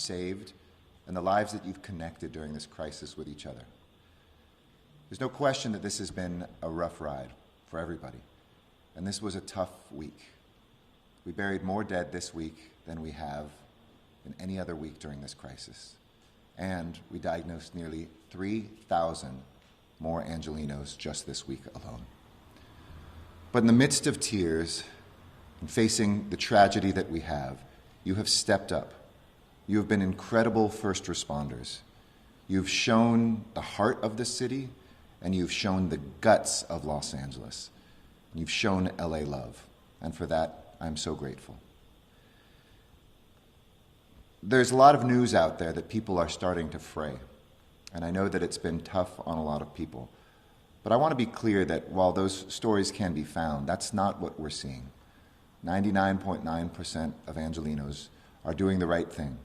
saved and the lives that you've connected during this crisis with each other. There's no question that this has been a rough ride for everybody, and this was a tough week. We buried more dead this week than we have in any other week during this crisis, and we diagnosed nearly 3,000 more Angelinos just this week alone. But in the midst of tears and facing the tragedy that we have, you have stepped up. You have been incredible first responders. You've shown the heart of the city, and you've shown the guts of Los Angeles. You've shown LA love, and for that, I'm so grateful. There's a lot of news out there that people are starting to fray, and I know that it's been tough on a lot of people. But I want to be clear that while those stories can be found, that's not what we're seeing. 99.9% of Angelinos are doing the right thing.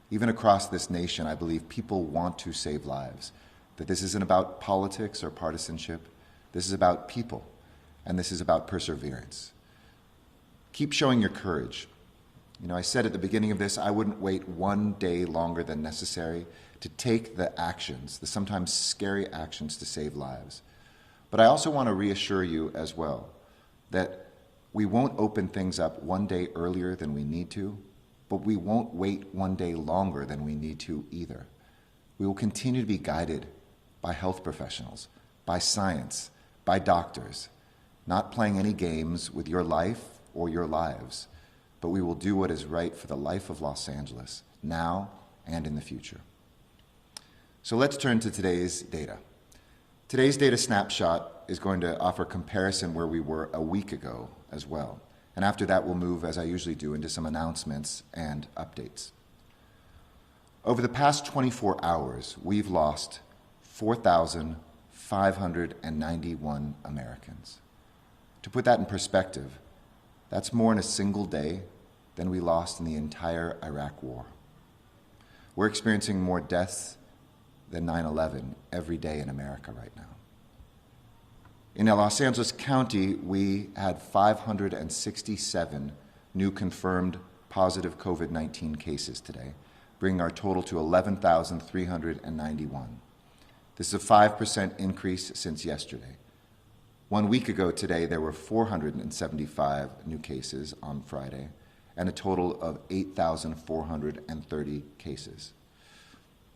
Even across this nation, I believe people want to save lives, that this isn't about politics or partisanship. This is about people, and this is about perseverance. Keep showing your courage. You know, I said at the beginning of this, I wouldn't wait one day longer than necessary to take the actions, the sometimes scary actions to save lives. But I also want to reassure you as well that we won't open things up one day earlier than we need to, but we won't wait one day longer than we need to either. We will continue to be guided by health professionals, by science, by doctors, not playing any games with your life or your lives, but we will do what is right for the life of Los Angeles, now and in the future. So let's turn to today's data. Today's data snapshot is going to offer comparison where we were a week ago as well. And after that, we'll move, as I usually do, into some announcements and updates. Over the past 24 hours, we've lost 4,591 Americans. To put that in perspective, that's more in a single day than we lost in the entire Iraq War. We're experiencing more deaths than 9/11 every day in America right now. In Los Angeles County, we had 567 new confirmed positive COVID-19 cases today, bringing our total to 11,391. This is a 5% increase since yesterday. 1 week ago today, there were 475 new cases on Friday, and a total of 8,430 cases.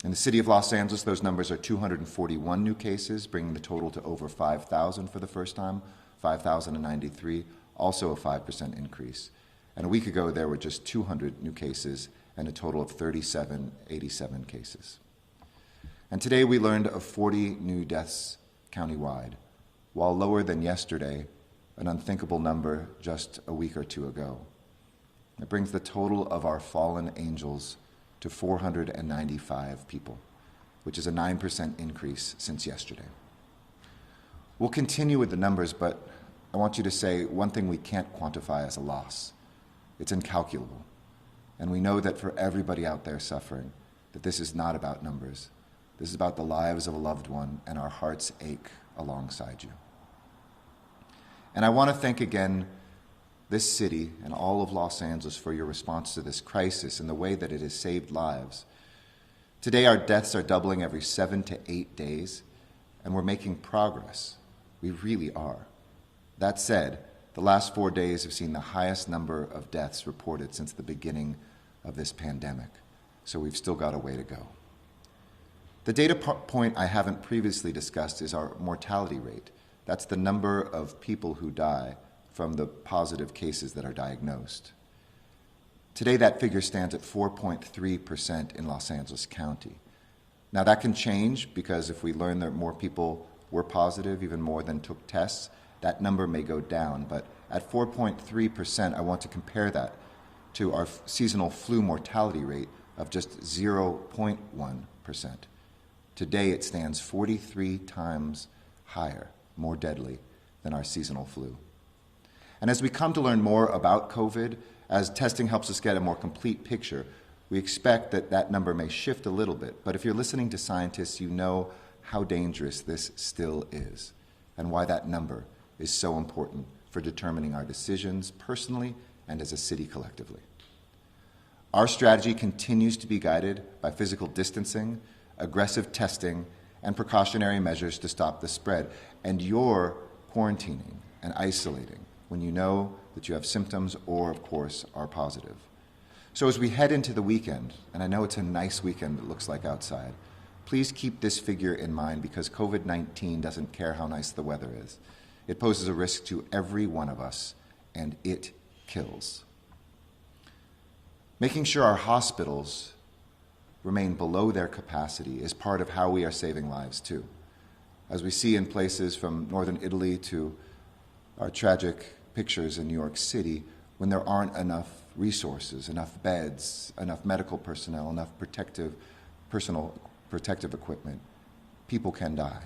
In the city of Los Angeles, those numbers are 241 new cases, bringing the total to over 5,000 for the first time, 5,093, also a 5% increase. And a week ago, there were just 200 new cases and a total of 3,787 cases. And today we learned of 40 new deaths countywide, while lower than yesterday, an unthinkable number just a week or two ago. It brings the total of our fallen angels to 495 people, which is a 9% increase since yesterday. We'll continue with the numbers, but I want you to say one thing we can't quantify as a loss. It's incalculable. And we know that for everybody out there suffering, that this is not about numbers. This is about the lives of a loved one, and our hearts ache alongside you. And I want to thank again this city and all of Los Angeles for your response to this crisis and the way that it has saved lives. Today, our deaths are doubling every 7 to 8 days, and we're making progress. We really are. That said, the last 4 days have seen the highest number of deaths reported since the beginning of this pandemic, so we've still got a way to go. The data point I haven't previously discussed is our mortality rate. That's the number of people who die from the positive cases that are diagnosed. Today, that figure stands at 4.3% in Los Angeles County. Now, that can change because if we learn that more people were positive, even more than took tests, that number may go down. But at 4.3%, I want to compare that to our seasonal flu mortality rate of just 0.1%. Today, it stands 43 times higher, more deadly than our seasonal flu. And as we come to learn more about COVID, as testing helps us get a more complete picture, we expect that that number may shift a little bit. But if you're listening to scientists, you know how dangerous this still is and why that number is so important for determining our decisions personally and as a city collectively. Our strategy continues to be guided by physical distancing, aggressive testing, and precautionary measures to stop the spread. And you're quarantining and isolating when you know that you have symptoms or, of course, are positive. So as we head into the weekend, and I know it's a nice weekend it looks like outside, please keep this figure in mind because COVID-19 doesn't care how nice the weather is. It poses a risk to every one of us, and it kills. Making sure our hospitals remain below their capacity is part of how we are saving lives too. As we see in places from northern Italy to our tragic pictures in New York City, when there aren't enough resources, enough beds, enough medical personnel, enough personal protective equipment, people can die.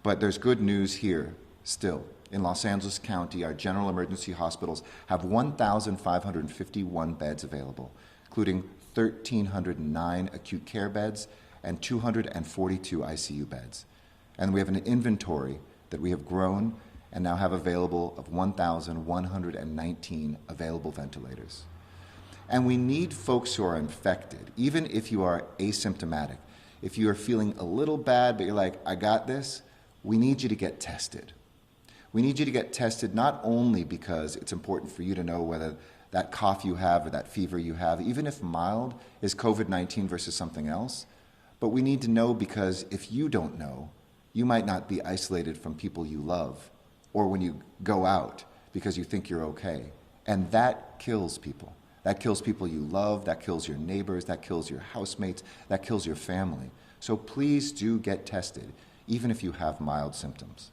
But there's good news here still. In Los Angeles County, our general emergency hospitals have 1,551 beds available, including 1,309 acute care beds and 242 ICU beds. And we have an inventory that we have grown and now have available of 1,119 available ventilators. And we need folks who are infected, even if you are asymptomatic. If you are feeling a little bad, but you're like, I got this, we need you to get tested. We need you to get tested not only because it's important for you to know whether that cough you have or that fever you have, even if mild, is COVID-19 versus something else, but we need to know because if you don't know, you might not be isolated from people you love or when you go out because you think you're okay. And that kills people. That kills people you love, that kills your neighbors, that kills your housemates, that kills your family. So please do get tested, even if you have mild symptoms.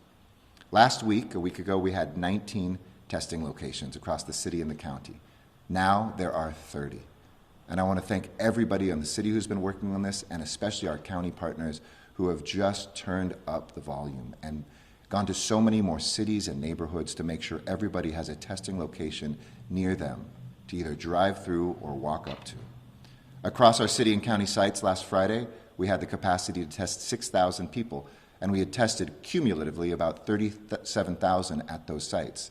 Last week, a week ago, we had 19 testing locations across the city and the county. Now there are 30. And I want to thank everybody in the city who's been working on this, and especially our county partners who have just turned up the volume and gone to so many more cities and neighborhoods to make sure everybody has a testing location near them to either drive through or walk up to. Across our city and county sites last Friday, we had the capacity to test 6,000 people, and we had tested cumulatively about 37,000 at those sites.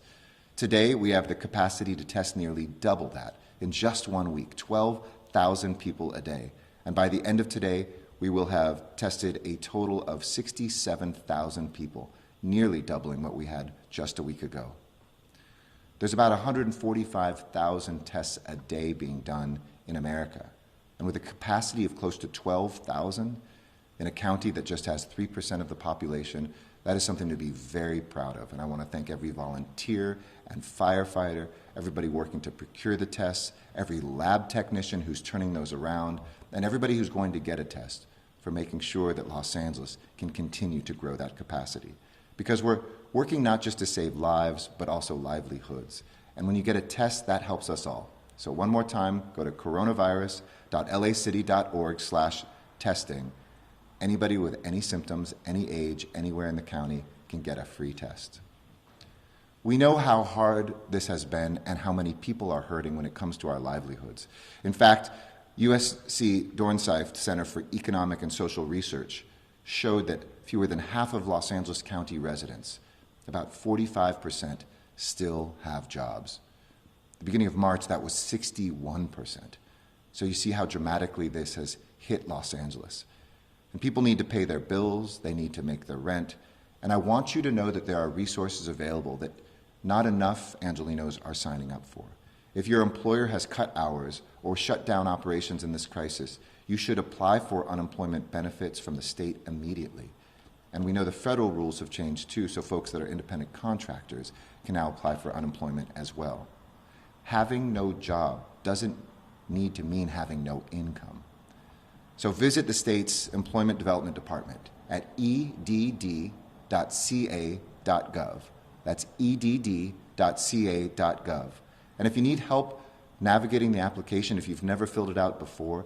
Today, we have the capacity to test nearly double that in just 1 week, 12,000 people a day. And by the end of today, we will have tested a total of 67,000 people, nearly doubling what we had just a week ago. There's about 145,000 tests a day being done in America. And with a capacity of close to 12,000 in a county that just has 3% of the population, that is something to be very proud of. And I want to thank every volunteer and firefighter, everybody working to procure the tests, every lab technician who's turning those around, and everybody who's going to get a test for making sure that Los Angeles can continue to grow that capacity. Because we're working not just to save lives, but also livelihoods. And when you get a test, that helps us all. So one more time, go to coronavirus.lacity.org/testing. Anybody with any symptoms, any age, anywhere in the county can get a free test. We know how hard this has been and how many people are hurting when it comes to our livelihoods. In fact, USC Dornsife Center for Economic and Social Research showed that fewer than half of Los Angeles County residents, about 45%, still have jobs. At the beginning of March, that was 61%. So you see how dramatically this has hit Los Angeles. And people need to pay their bills, they need to make their rent, and I want you to know that there are resources available that not enough Angelinos are signing up for. If your employer has cut hours or shut down operations in this crisis, you should apply for unemployment benefits from the state immediately. And we know the federal rules have changed too, so folks that are independent contractors can now apply for unemployment as well. Having no job doesn't need to mean having no income. So visit the state's Employment Development Department at edd.ca.gov. That's edd.ca.gov. And if you need help navigating the application, if you've never filled it out before,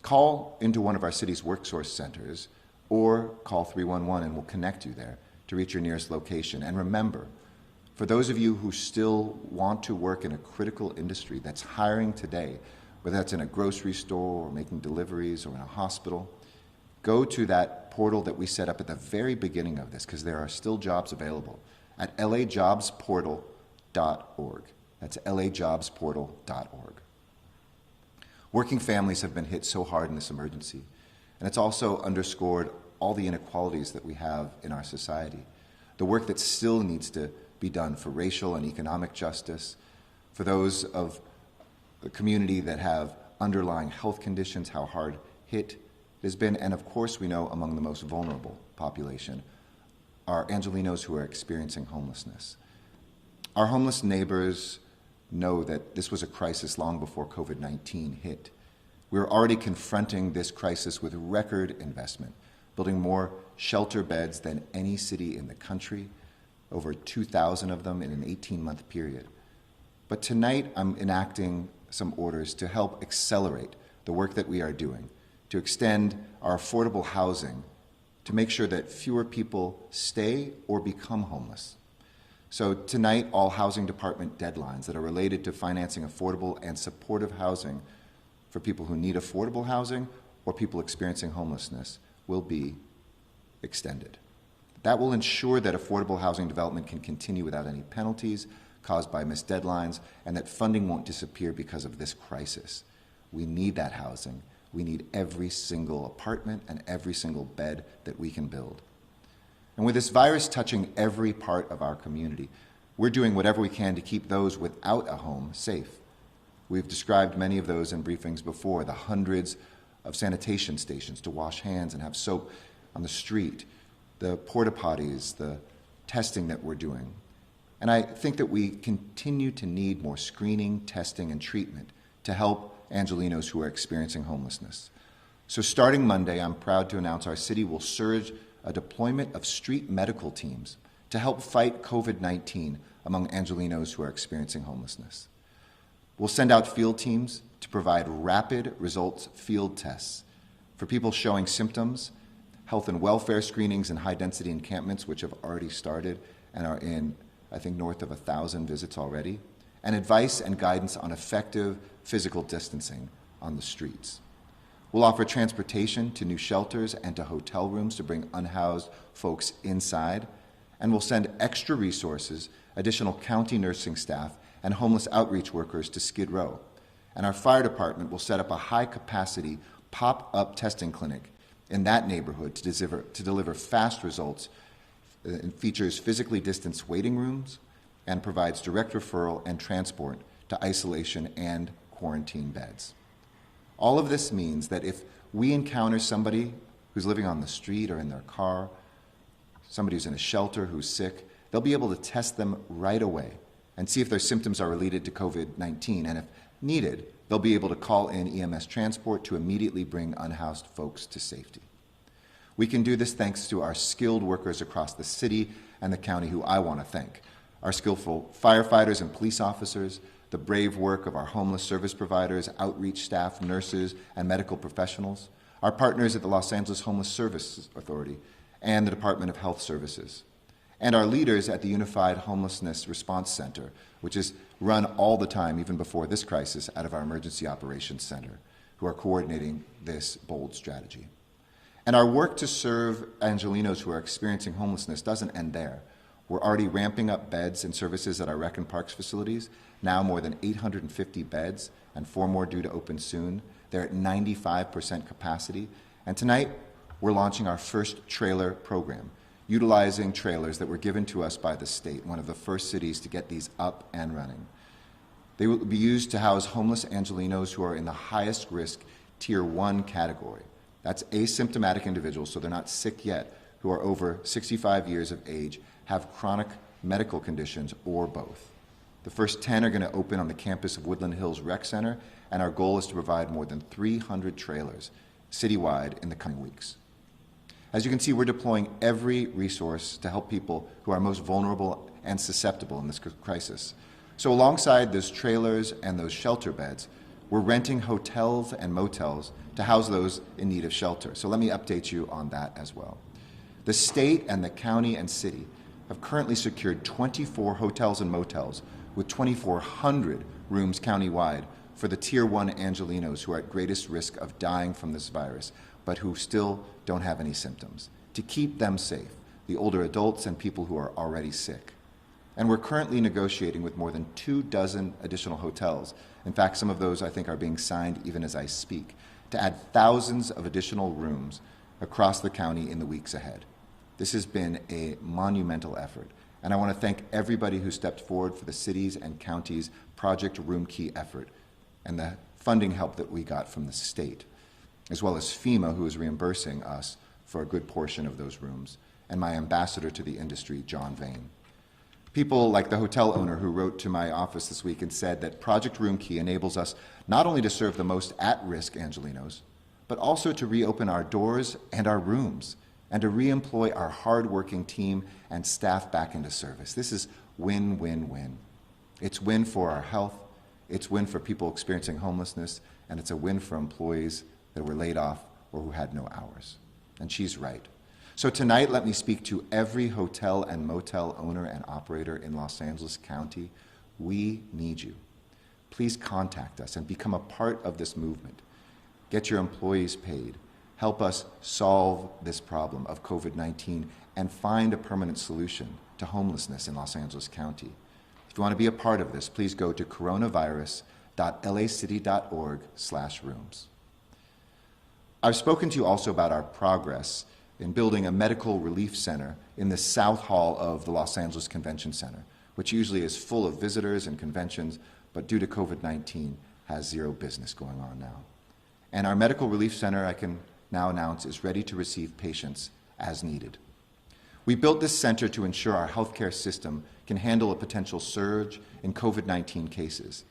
call into one of our city's worksource centers or call 311 and we'll connect you there to reach your nearest location. And remember, for those of you who still want to work in a critical industry that's hiring today, whether that's in a grocery store or making deliveries or in a hospital, go to that portal that we set up at the very beginning of this, because there are still jobs available, at lajobsportal.org. That's lajobsportal.org. Working families have been hit so hard in this emergency, and it's also underscored all the inequalities that we have in our society. The work that still needs to be done for racial and economic justice, for those of the community that have underlying health conditions, how hard hit it has been, and of course we know among the most vulnerable population are Angelinos who are experiencing homelessness. Our homeless neighbors know that this was a crisis long before COVID-19 hit. We're already confronting this crisis with record investment, building more shelter beds than any city in the country, over 2,000 of them in an 18-month period. But tonight I'm enacting some orders to help accelerate the work that we are doing, to extend our affordable housing, to make sure that fewer people stay or become homeless. So tonight, all housing department deadlines that are related to financing affordable and supportive housing for people who need affordable housing or people experiencing homelessness will be extended. That will ensure that affordable housing development can continue without any penalties caused by missed deadlines, and that funding won't disappear because of this crisis. We need that housing. We need every single apartment and every single bed that we can build. And with this virus touching every part of our community, we're doing whatever we can to keep those without a home safe. We've described many of those in briefings before, the hundreds of sanitation stations to wash hands and have soap on the street, the porta potties, the testing that we're doing. And I think that we continue to need more screening, testing, and treatment to help Angelinos who are experiencing homelessness. So starting Monday, I'm proud to announce our city will surge a deployment of street medical teams to help fight COVID-19 among Angelinos who are experiencing homelessness. We'll send out field teams to provide rapid results field tests for people showing symptoms, health and welfare screenings in high-density encampments, which have already started and are in, I think, north of 1,000 visits already, and advice and guidance on effective physical distancing on the streets. We'll offer transportation to new shelters and to hotel rooms to bring unhoused folks inside, and we'll send extra resources, additional county nursing staff, and homeless outreach workers to Skid Row. And our fire department will set up a high-capacity pop-up testing clinic in that neighborhood to deliver fast results. It features physically distanced waiting rooms and provides direct referral and transport to isolation and quarantine beds. All of this means that if we encounter somebody who's living on the street or in their car, somebody who's in a shelter who's sick, they'll be able to test them right away and see if their symptoms are related to COVID-19. And if needed, they'll be able to call in EMS transport to immediately bring unhoused folks to safety. We can do this thanks to our skilled workers across the city and the county who I want to thank. Our skillful firefighters and police officers, the brave work of our homeless service providers, outreach staff, nurses, and medical professionals, our partners at the Los Angeles Homeless Services Authority and the Department of Health Services, and our leaders at the Unified Homelessness Response Center, which is run all the time, even before this crisis, out of our Emergency Operations Center, who are coordinating this bold strategy. And our work to serve Angelinos who are experiencing homelessness doesn't end there. We're already ramping up beds and services at our Rec and Parks facilities, now more than 850 beds, and 4 more due to open soon. They're at 95% capacity. And tonight, we're launching our first trailer program, utilizing trailers that were given to us by the state, one of the first cities to get these up and running. They will be used to house homeless Angelinos who are in the highest risk Tier 1 category. That's asymptomatic individuals, so they're not sick yet, who are over 65 years of age, have chronic medical conditions, or both. The first 10 are going to open on the campus of Woodland Hills Rec Center, and our goal is to provide more than 300 trailers citywide in the coming weeks. As you can see, we're deploying every resource to help people who are most vulnerable and susceptible in this crisis. So alongside those trailers and those shelter beds, we're renting hotels and motels to house those in need of shelter. So let me update you on that as well. The state and the county and city have currently secured 24 hotels and motels with 2,400 rooms countywide for the Tier 1 Angelinos who are at greatest risk of dying from this virus, but who still don't have any symptoms, to keep them safe, the older adults and people who are already sick. And we're currently negotiating with more than 24 additional hotels. In fact, some of those I think are being signed even as I speak, to add thousands of additional rooms across the county in the weeks ahead. This has been a monumental effort, and I want to thank everybody who stepped forward for the city's and county's Project Room Key effort and the funding help that we got from the state, as well as FEMA, who is reimbursing us for a good portion of those rooms, and my ambassador to the industry, John Vane. People like the hotel owner who wrote to my office this week and said that Project Room Key enables us not only to serve the most at-risk Angelinos, but also to reopen our doors and our rooms and to re-employ our hard-working team and staff back into service. This is win-win-win. It's win for our health, it's win for people experiencing homelessness, and it's a win for employees that were laid off or who had no hours. And she's right. So tonight, let me speak to every hotel and motel owner and operator in Los Angeles County. We need you. Please contact us and become a part of this movement. Get your employees paid. Help us solve this problem of COVID-19 and find a permanent solution to homelessness in Los Angeles County. If you want to be a part of this, please go to coronavirus.lacity.org/rooms. I've spoken to you also about our progress in building a medical relief center in the South Hall of the Los Angeles Convention Center, which usually is full of visitors and conventions, but due to COVID-19 has zero business going on now. And our medical relief center, I can now announce, is ready to receive patients as needed. We built this center to ensure our healthcare system can handle a potential surge in COVID-19 cases.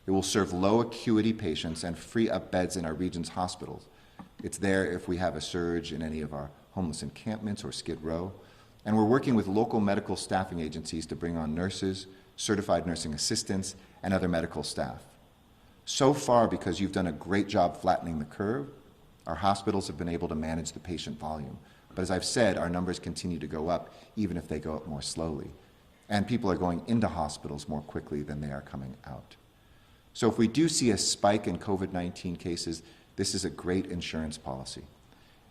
It will serve low acuity patients and free up beds in our region's hospitals. It's there if we have a surge in any of our homeless encampments or Skid Row. And we're working with local medical staffing agencies to bring on nurses, certified nursing assistants, and other medical staff. So far, because you've done a great job flattening the curve, our hospitals have been able to manage the patient volume. But as I've said, our numbers continue to go up, even if they go up more slowly. And people are going into hospitals more quickly than they are coming out. So if we do see a spike in COVID-19 cases, this is a great insurance policy.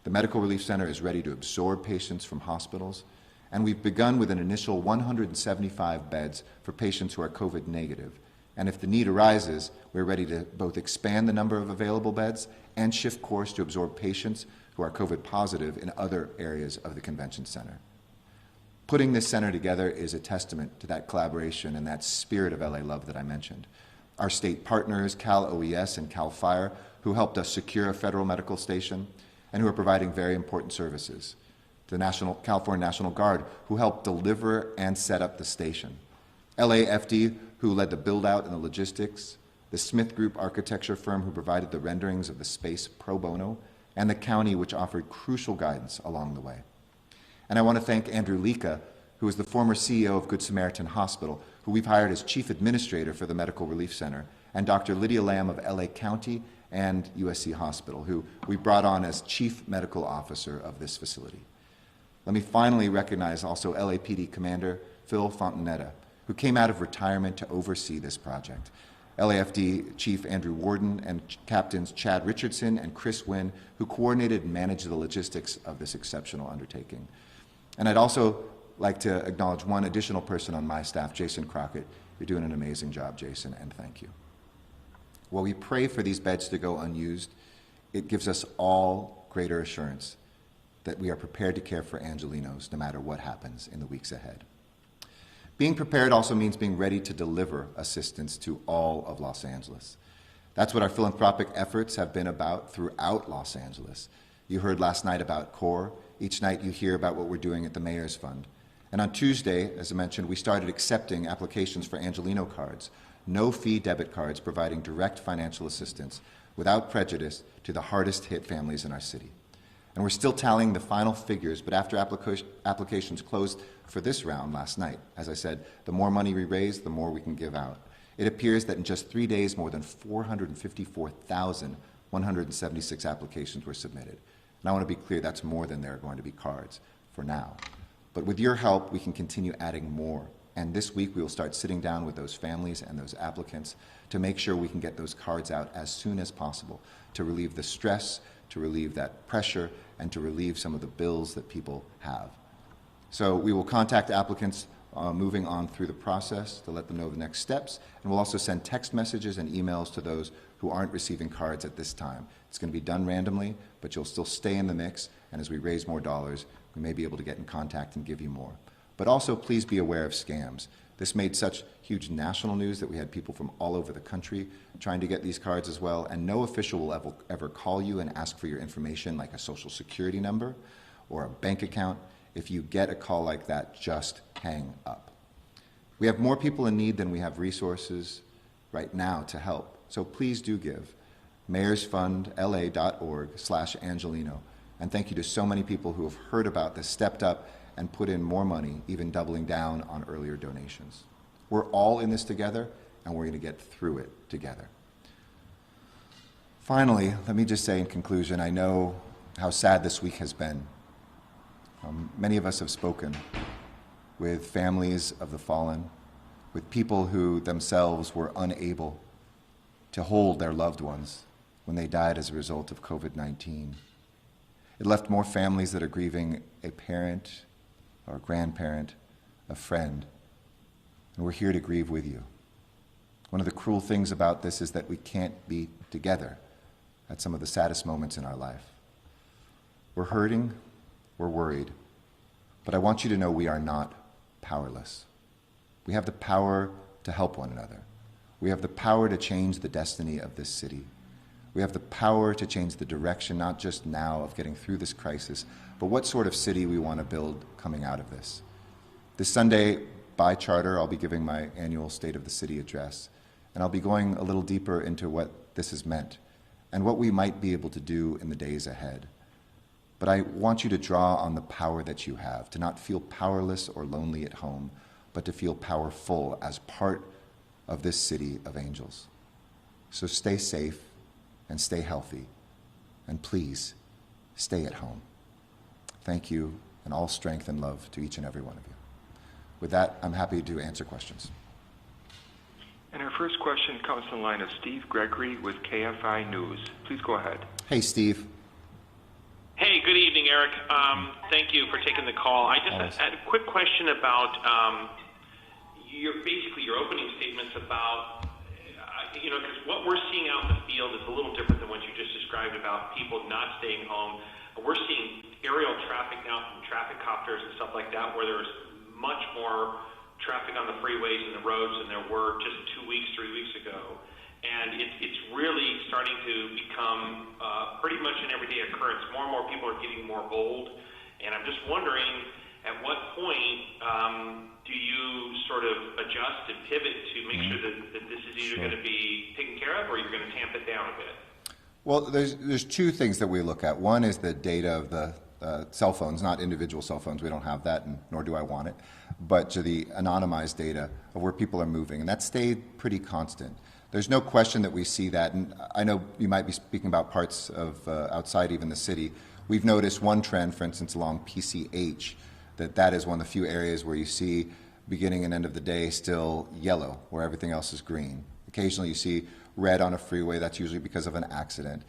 The Medical Relief Center is ready to absorb patients from hospitals, and we've begun with an initial 175 beds for patients who are COVID negative. And if the need arises, we're ready to both expand the number of available beds and shift course to absorb patients who are COVID positive in other areas of the convention center. Putting this center together is a testament to that collaboration and that spirit of LA Love that I mentioned. Our state partners, Cal OES and Cal Fire, who helped us secure a federal medical station and who are providing very important services. The California National Guard, who helped deliver and set up the station. LAFD, who led the build-out and the logistics. The Smith Group architecture firm, who provided the renderings of the space pro bono. And the county, which offered crucial guidance along the way. And I want to thank Andrew Lika, who is the former CEO of Good Samaritan Hospital, who we've hired as Chief Administrator for the Medical Relief Center, and Dr. Lydia Lamb of LA County and USC Hospital, who we brought on as Chief Medical Officer of this facility. Let me finally recognize also LAPD Commander Phil Fontanetta, who came out of retirement to oversee this project. LAFD Chief Andrew Warden and Captains Chad Richardson and Chris Wynn, who coordinated and managed the logistics of this exceptional undertaking. And I'd also like to acknowledge one additional person on my staff, Jason Crockett. You're doing an amazing job, Jason, and thank you. While we pray for these beds to go unused, it gives us all greater assurance that we are prepared to care for Angelinos no matter what happens in the weeks ahead. Being prepared also means being ready to deliver assistance to all of Los Angeles. That's what our philanthropic efforts have been about throughout Los Angeles. You heard last night about CORE. Each night you hear about what we're doing at the Mayor's Fund. And on Tuesday, as I mentioned, we started accepting applications for Angelino Cards, no-fee debit cards providing direct financial assistance without prejudice to the hardest-hit families in our city. And we're still tallying the final figures, but after applications closed for this round last night, as I said, the more money we raise, the more we can give out. It appears that in just 3 days, more than 454,176 applications were submitted. And I want to be clear, that's more than there are going to be cards for now. But with your help, we can continue adding more. And this week, we will start sitting down with those families and those applicants to make sure we can get those cards out as soon as possible to relieve the stress, to relieve that pressure, and to relieve some of the bills that people have. So we will contact applicants moving on through the process to let them know the next steps. And we'll also send text messages and emails to those who aren't receiving cards at this time. It's going to be done randomly, but you'll still stay in the mix. And as we raise more dollars, we may be able to get in contact and give you more. But also, please be aware of scams. This made such huge national news that we had people from all over the country trying to get these cards as well, and no official will ever call you and ask for your information, like a social security number or a bank account. If you get a call like that, just hang up. We have more people in need than we have resources right now to help, so please do give. mayorsfundla.org/Angelino. And thank you to so many people who have heard about this, stepped up, and put in more money, even doubling down on earlier donations. We're all in this together, and we're going to get through it together. Finally, let me just say in conclusion, I know how sad this week has been. Many of us have spoken with families of the fallen, with people who themselves were unable to hold their loved ones when they died as a result of COVID-19. It left more families that are grieving a parent or a grandparent, a friend, and we're here to grieve with you. One of the cruel things about this is that we can't be together at some of the saddest moments in our life. We're hurting, we're worried, but I want you to know we are not powerless. We have the power to help one another. We have the power to change the destiny of this city. We have the power to change the direction, not just now of getting through this crisis, but what sort of city we want to build coming out of this. This Sunday, by charter, I'll be giving my annual State of the City address, and I'll be going a little deeper into what this has meant and what we might be able to do in the days ahead. But I want you to draw on the power that you have, to not feel powerless or lonely at home, but to feel powerful as part of this city of angels. So stay safe and stay healthy, and please stay at home. Thank you, and all strength and love to each and every one of you. With that, I'm happy to answer questions. And our first question comes from the line of Steve Gregory with KFI News. Please go ahead. Hey, Steve. Hey, good evening, Eric. Thank you for taking the call. I just had a quick question about your opening statements about, because what we're seeing out in the field is a little different than what you just described about people not staying home. We're seeing aerial traffic now from traffic copters and stuff like that, where there's much more traffic on the freeways and the roads than there were just 3 weeks ago. And it's really starting to become pretty much an everyday occurrence. More and more people are getting more bold. And I'm just wondering, at what point do you sort of adjust and pivot to make sure that this is either going to be taken care of or you're going to tamp it down a bit? Well, there's two things that we look at. One is the data of the cell phones, not individual cell phones. We don't have that, and nor do I want it. But to the anonymized data of where people are moving. And that stayed pretty constant. There's no question that we see that. And I know you might be speaking about parts of outside even the city. We've noticed one trend, for instance, along PCH, that is one of the few areas where you see beginning and end of the day still yellow, where everything else is green. Occasionally you see red on a freeway. That's usually because of an accident.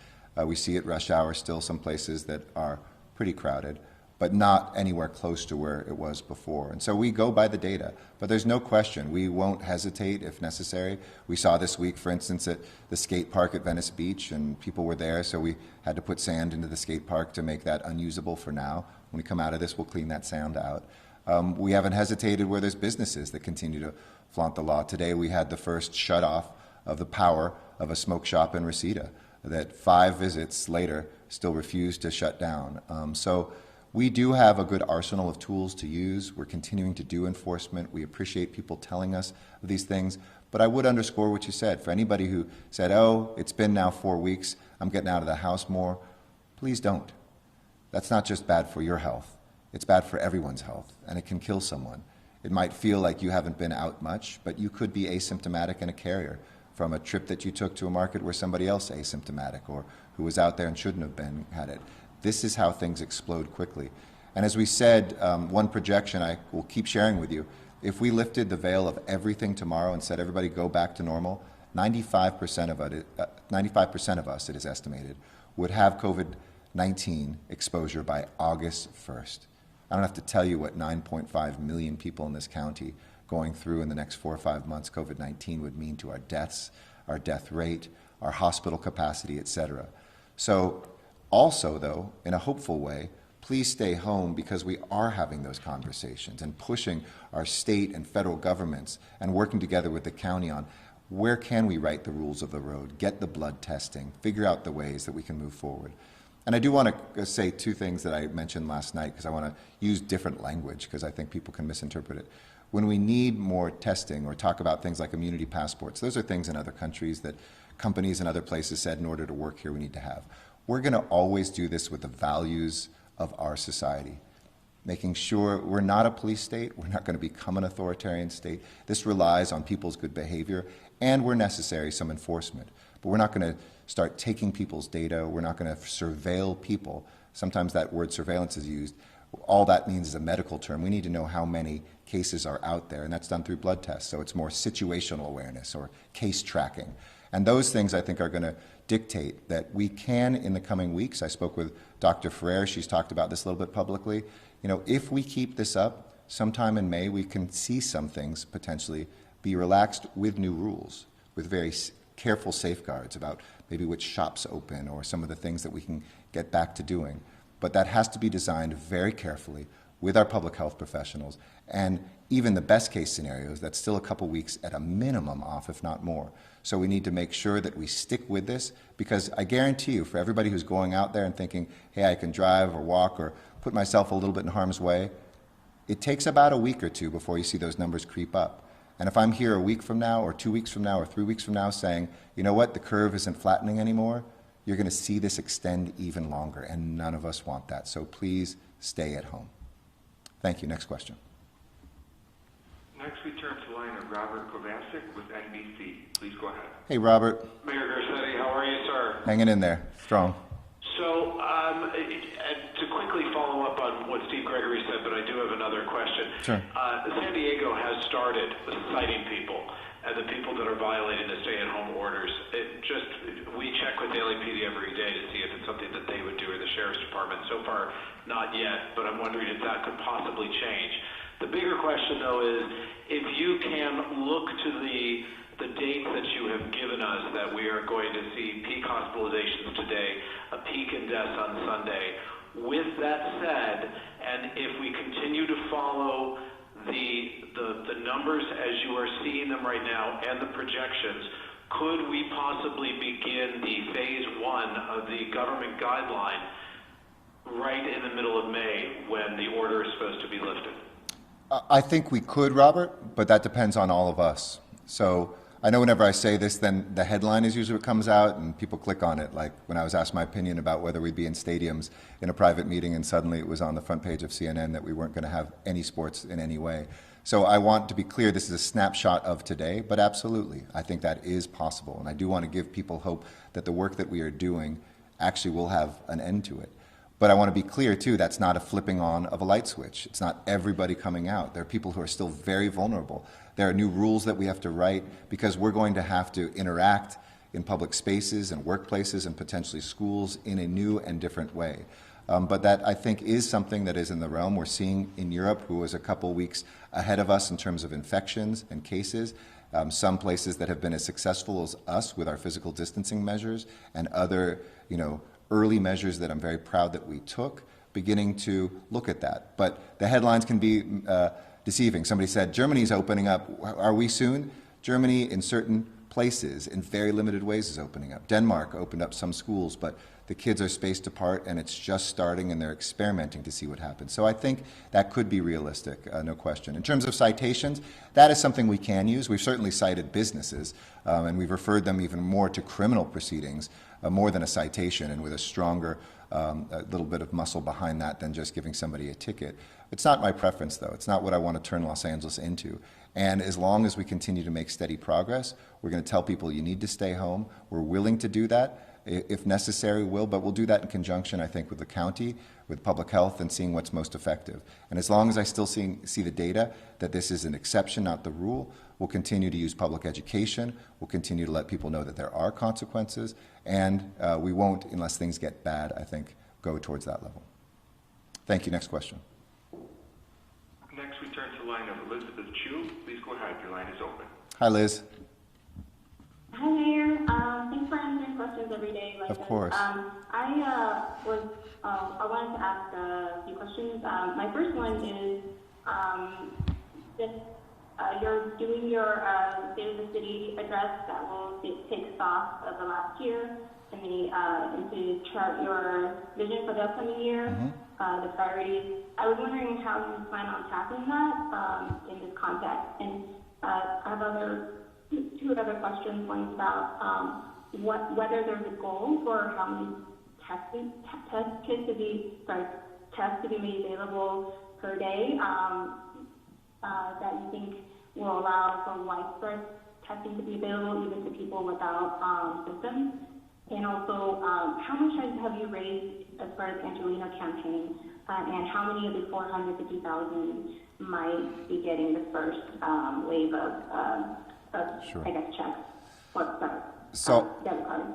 We see at rush hour still some places that are pretty crowded, but not anywhere close to where it was before. And so we go by the data, but there's no question. We won't hesitate if necessary. We saw this week, for instance, at the skate park at Venice Beach, and people were there, so we had to put sand into the skate park to make that unusable for now. When we come out of this, we'll clean that sand out. We haven't hesitated where there's businesses that continue to flaunt the law. Today we had the first shut-off of the power of a smoke shop in Reseda that 5 visits later still refused to shut down. So we do have a good arsenal of tools to use. We're continuing to do enforcement. We appreciate people telling us of these things. But I would underscore what you said. For anybody who said, oh, it's been now 4 weeks, I'm getting out of the house more, please don't. That's not just bad for your health. It's bad for everyone's health, and it can kill someone. It might feel like you haven't been out much, but you could be asymptomatic and a carrier from a trip that you took to a market where somebody else asymptomatic or who was out there and shouldn't have been had it. This is how things explode quickly. And as we said, one projection I will keep sharing with you, if we lifted the veil of everything tomorrow and said everybody go back to normal, 95% of us, it is estimated, would have COVID-19 exposure by August 1st. I don't have to tell you what 9.5 million people in this county going through in the next 4 or 5 months COVID-19 would mean to our deaths, our death rate, our hospital capacity, et cetera. So also, though, in a hopeful way, please stay home, because we are having those conversations and pushing our state and federal governments and working together with the county on where can we write the rules of the road, get the blood testing, figure out the ways that we can move forward. And I do want to say 2 things that I mentioned last night, because I want to use different language, because I think people can misinterpret it. When we need more testing or talk about things like immunity passports, those are things in other countries that companies in other places said in order to work here we need to have. We're going to always do this with the values of our society, making sure we're not a police state, we're not going to become an authoritarian state. This relies on people's good behavior, and where necessary, some enforcement. But we're not going to start taking people's data, we're not going to surveil people. Sometimes that word surveillance is used. All that means is a medical term. We need to know how many cases are out there, and that's done through blood tests. So it's more situational awareness or case tracking. And those things, I think, are going to dictate that we can, in the coming weeks, I spoke with Dr. Ferrer, she's talked about this a little bit publicly, if we keep this up, sometime in May, we can see some things potentially be relaxed with new rules, with very careful safeguards about maybe which shops open or some of the things that we can get back to doing. But that has to be designed very carefully with our public health professionals, and even the best case scenarios, that's still a couple weeks at a minimum off, if not more. So we need to make sure that we stick with this, because I guarantee you, for everybody who's going out there and thinking, hey, I can drive or walk or put myself a little bit in harm's way, it takes about a week or 2 before you see those numbers creep up. And if I'm here a week from now or 2 weeks from now or 3 weeks from now saying, you know what, the curve isn't flattening anymore, you're going to see this extend even longer, and none of us want that. So please stay at home. Thank you. Next question. Next, we turn to the line of Robert Kovacic with NBC. Please go ahead. Hey, Robert. Mayor Garcetti, how are you, sir? Hanging in there. Strong. So, to quickly follow up on what Steve Gregory said, but I do have another question. Sure. San Diego has started citing people, and the people that are violating the stay-at-home orders. We check with the LAPD every day to see if it's something that they would do, or the Sheriff's Department. So far, not yet, but I'm wondering if that could possibly change. The bigger question, though, is if you can look to the dates that you have given us, that we are going to see peak hospitalizations today, a peak in deaths on Sunday. With that said, and if we continue to follow the numbers as you are seeing them right now and the projections, could we possibly begin the phase 1 of the government guideline right in the middle of May when the order is supposed to be lifted? I think we could, Robert, but that depends on all of us. So I know whenever I say this, then the headline is usually what comes out and people click on it. Like when I was asked my opinion about whether we'd be in stadiums in a private meeting, and suddenly it was on the front page of CNN that we weren't going to have any sports in any way. So I want to be clear, this is a snapshot of today, but absolutely, I think that is possible. And I do want to give people hope that the work that we are doing actually will have an end to it. But I want to be clear, too, that's not a flipping on of a light switch. It's not everybody coming out. There are people who are still very vulnerable. There are new rules that we have to write because we're going to have to interact in public spaces and workplaces and potentially schools in a new and different way. But that, I think, is something that is in the realm. We're seeing in Europe, who was a couple weeks ahead of us in terms of infections and cases, some places that have been as successful as us with our physical distancing measures and other, early measures that I'm very proud that we took, beginning to look at that. But the headlines can be deceiving. Somebody said, Germany's opening up. Are we soon? Germany, in certain places, in very limited ways, is opening up. Denmark opened up some schools, but the kids are spaced apart, and it's just starting, and they're experimenting to see what happens. So I think that could be realistic, no question. In terms of citations, that is something we can use. We've certainly cited businesses, and we've referred them even more to criminal proceedings, more than a citation, and with a stronger a little bit of muscle behind that than just giving somebody a ticket. It's not my preference, though. It's not what I want to turn Los Angeles into. And as long as we continue to make steady progress, we're going to tell people you need to stay home. We're willing to do that. If necessary, we will, but we'll do that in conjunction, I think, with the county, with public health, and seeing what's most effective. And as long as I still see the data that this is an exception, not the rule, we'll continue to use public education. We'll continue to let people know that there are consequences, and we won't, unless things get bad, I think, go towards that level. Thank you. Next question. Elizabeth Chu. Please go ahead. Your line is open. Hi, Liz. Hi, Mayor. Thanks for answering questions every day like Of this. course. I wanted to ask a few questions. My first one is you're doing your State of the City address that will take stock of the last year and to chart your vision for the upcoming year, the priorities. I was wondering how you plan on tackling that in this context. And I have two other questions. One's about whether there's a goal for how many tests to be made available per day that you think will allow for widespread testing to be available even to people without symptoms. And also, how much have you raised as far as Angelino campaign, and how many of the 450,000 might be getting the first wave of Sure. I guess, checks or debit cards?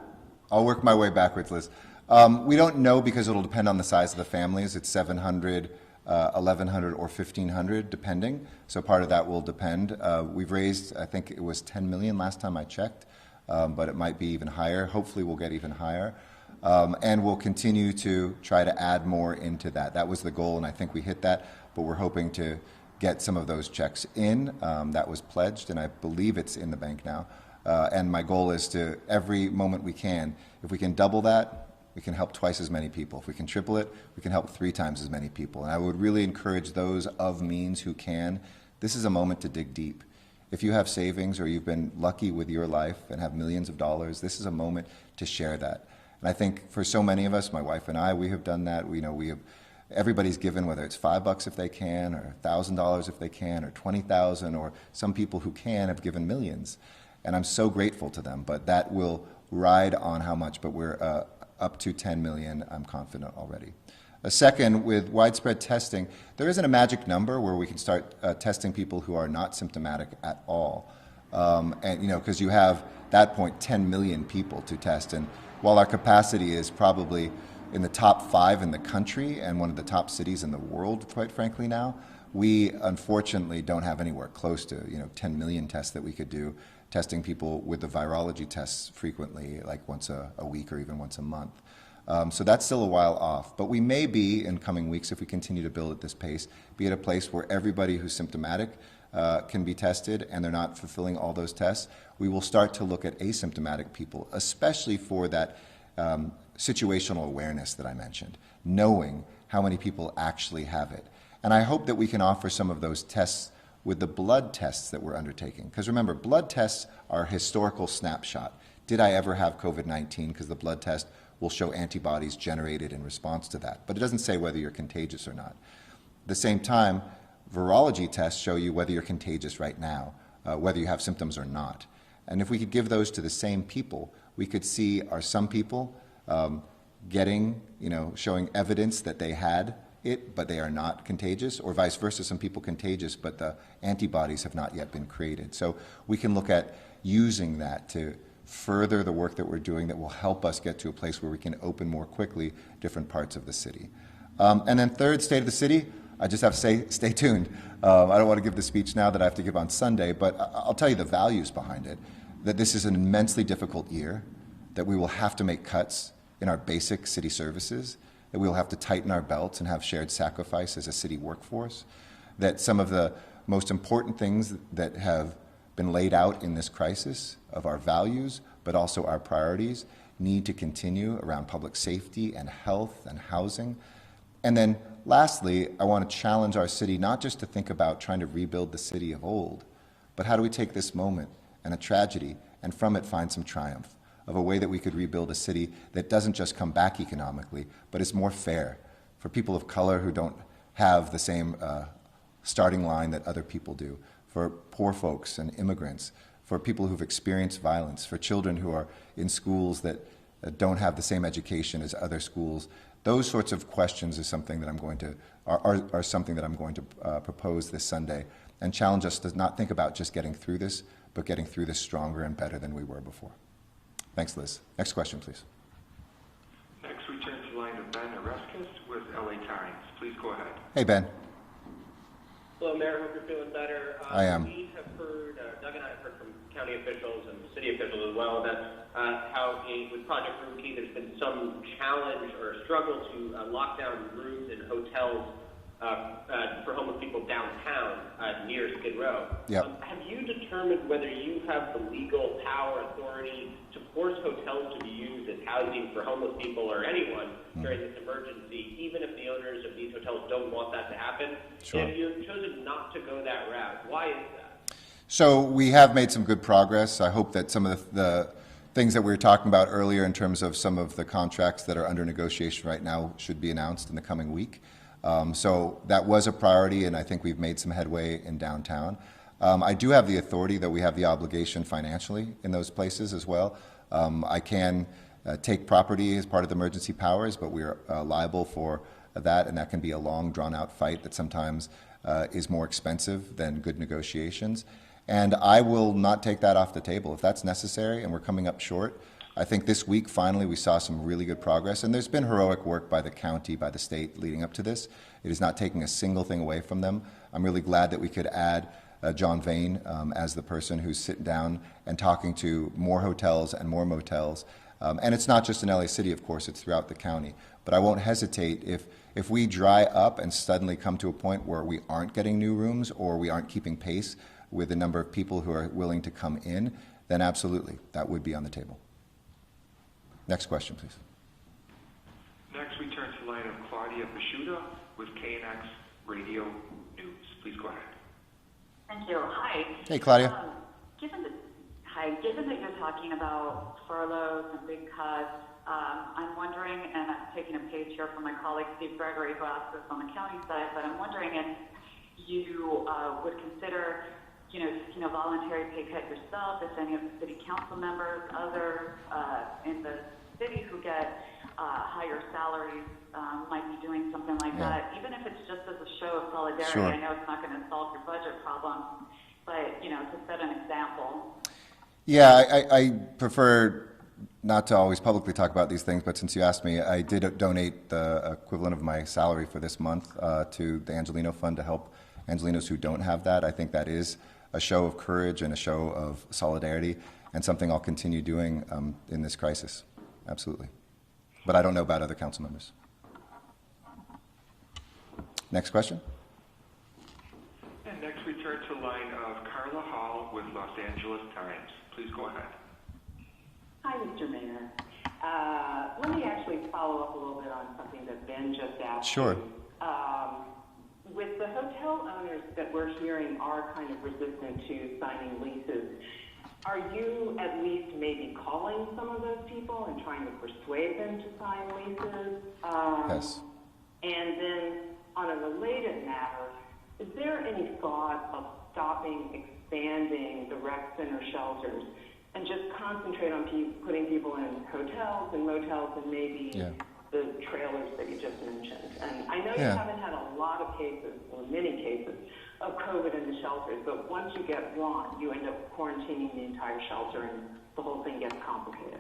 I'll work my way backwards, Liz. We don't know because it'll depend on the size of the families. It's 700, 1,100, or 1,500, depending. So part of that will depend. We've raised, I think it was 10 million last time I checked, but it might be even higher. Hopefully we'll get even higher. And we'll continue to try to add more into that. That was the goal, and I think we hit that, but we're hoping to get some of those checks in. That was pledged, and I believe it's in the bank now. And my goal is to, every moment we can, if we can double that, we can help twice as many people. If we can triple it, we can help 3 times as many people. And I would really encourage those of means who can. This is a moment to dig deep. If you have savings or you've been lucky with your life and have millions of dollars, this is a moment to share that. And I think for so many of us, my wife and I, we have done that. We have. Everybody's given, whether it's $5 if they can, or $1,000 if they can, or $20,000, or some people who can have given millions. And I'm so grateful to them, but that will ride on how much, but we're up to 10 million, I'm confident already. A second, with widespread testing, there isn't a magic number where we can start testing people who are not symptomatic at all. And because you have, at that point, 10 million people to test. And while our capacity is probably in the top 5 in the country and one of the top cities in the world, quite frankly now, we unfortunately don't have anywhere close to 10 million tests that we could do, testing people with the virology tests frequently, like once a week or even once a month. So that's still a while off. But we may be, in coming weeks, if we continue to build at this pace, be at a place where everybody who's symptomatic can be tested and they're not fulfilling all those tests. We will start to look at asymptomatic people, especially for that situational awareness that I mentioned, knowing how many people actually have it. And I hope that we can offer some of those tests with the blood tests that we're undertaking. Because remember, blood tests are a historical snapshot. Did I ever have COVID-19? Because the blood test will show antibodies generated in response to that. But it doesn't say whether you're contagious or not. At the same time, virology tests show you whether you're contagious right now, whether you have symptoms or not. And if we could give those to the same people, we could see, are some people getting, showing evidence that they had it, but they are not contagious, or vice versa, some people contagious, but the antibodies have not yet been created. So we can look at using that to further the work that we're doing that will help us get to a place where we can open more quickly different parts of the city. And then third, State of the City, I just have to say, stay tuned. I don't want to give the speech now that I have to give on Sunday, but I'll tell you the values behind it, that this is an immensely difficult year, that we will have to make cuts in our basic city services, that we will have to tighten our belts and have shared sacrifice as a city workforce, that some of the most important things that have been laid out in this crisis of our values, but also our priorities, need to continue around public safety and health and housing. And then lastly, I want to challenge our city not just to think about trying to rebuild the city of old, but how do we take this moment and a tragedy and from it find some triumph of a way that we could rebuild a city that doesn't just come back economically, but is more fair for people of color who don't have the same starting line that other people do, for poor folks and immigrants, for people who've experienced violence, for children who are in schools that don't have the same education as other schools. Those sorts of questions is something that I'm going to are something that I'm going to propose this Sunday, and challenge us to not think about just getting through this, but getting through this stronger and better than we were before. Thanks, Liz. Next question, please. Next, we turn to the line of Ben Areskis with LA Times. Please go ahead. Hey, Ben. Hello, Mayor. Hope you're feeling better. I am. We have heard, Doug and I have heard from county officials and city officials as well, that how with Project Room Key, there's been some challenge or struggle to lock down rooms in hotels for homeless people downtown near Skid Row. Yep. Have you determined whether you have the legal power, authority to force hotels to be used as housing for homeless people or anyone during this emergency, even if the owners of these hotels don't want that to happen? Sure. And if you've chosen not to go that route, why is that? So we have made some good progress. I hope that some of the things that we were talking about earlier in terms of some of the contracts that are under negotiation right now should be announced in the coming week. So that was a priority, and I think we've made some headway in downtown. I do have the authority, that we have the obligation financially in those places as well. I can take property as part of the emergency powers, but we are liable for that, and that can be a long, drawn-out fight that sometimes is more expensive than good negotiations. And I will not take that off the table if that's necessary, and we're coming up short. I think this week, finally, we saw some really good progress, and there's been heroic work by the county, by the state leading up to this. It is not taking a single thing away from them. I'm really glad that we could add John Vane as the person who's sitting down and talking to more hotels and more motels. And it's not just in LA City, of course, it's throughout the county. But I won't hesitate if we dry up and suddenly come to a point where we aren't getting new rooms or we aren't keeping pace with the number of people who are willing to come in, then absolutely, that would be on the table. Next question, please. Next, we turn to the line of Claudia Pashuta with KNX Radio News. Please go ahead. Thank you. Hi. Hey, Claudia. Given that you're talking about furloughs and big cuts, I'm wondering, and I'm taking a page here from my colleague Steve Gregory, who asked this on the county side, but I'm wondering if you would consider, voluntary pay cut yourself, if any of the city council members, others in the city who get higher salaries might be doing something like that, even if it's just as a show of solidarity. Sure. I know it's not going to solve your budget problems, but, to set an example. Yeah, I prefer not to always publicly talk about these things, but since you asked me, I did donate the equivalent of my salary for this month to the Angelino Fund to help Angelinos who don't have that. I think that is a show of courage and a show of solidarity, and something I'll continue doing in this crisis. Absolutely. But I don't know about other council members. Next question. And next, we turn to the line of Carla Hall with Los Angeles Times. Please go ahead. Hi, Mr. Mayor. Let me actually follow up a little bit on something that Ben just asked. Sure. With the hotel owners that we're hearing are kind of resistant to signing leases, are you at least maybe calling some of those people and trying to persuade them to sign leases? Yes. And then on a related matter, is there any thought of stopping expanding the rec center shelters and just concentrate on putting people in hotels and motels and maybe the trailers that you just mentioned? And I know you haven't had a lot of cases, or many cases, of COVID in the shelters, but once you get one, you end up quarantining the entire shelter and the whole thing gets complicated.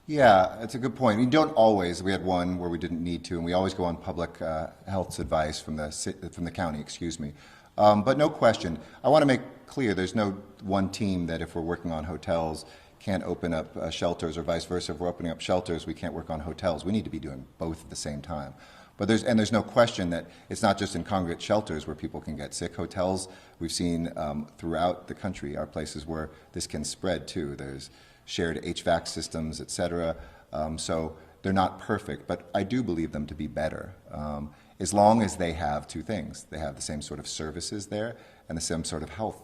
Yeah, that's a good point. We don't always. We had one where we didn't need to, and we always go on public health's advice from the county, excuse me. But no question. I want to make clear there's no one team that if we're working on hotels can't open up shelters, or vice versa. If we're opening up shelters, we can't work on hotels. We need to be doing both at the same time. But there's no question that it's not just in congregate shelters where people can get sick. Hotels, we've seen throughout the country, are places where this can spread too. There's shared HVAC systems, et cetera. So they're not perfect, but I do believe them to be better, as long as they have two things. They have the same sort of services there and the same sort of health.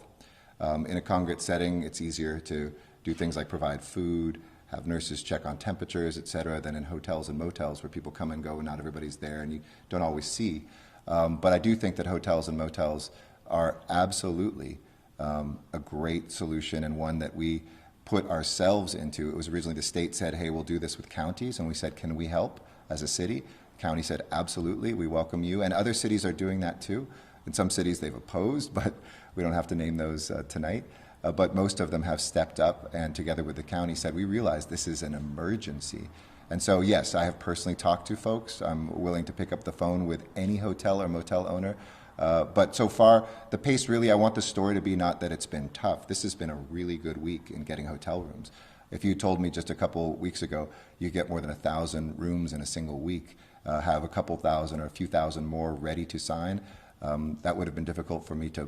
In a congregate setting, it's easier to do things like provide food, have nurses check on temperatures, et cetera, than in hotels and motels where people come and go and not everybody's there and you don't always see. But I do think that hotels and motels are absolutely a great solution, and one that we put ourselves into. It was originally the state said, hey, we'll do this with counties, and we said, can we help as a city? The county said, absolutely, we welcome you, and other cities are doing that too. In some cities they've opposed, but we don't have to name those tonight. But most of them have stepped up and together with the county said, we realize this is an emergency. And so, yes, I have personally talked to folks. I'm willing to pick up the phone with any hotel or motel owner But so far, the pace really, I want the story to be not that it's been tough. This has been a really good week in getting hotel rooms. If you told me just a couple weeks ago you get more than 1,000 rooms in a single week, have a couple thousand or a few thousand more ready to sign, that would have been difficult for me to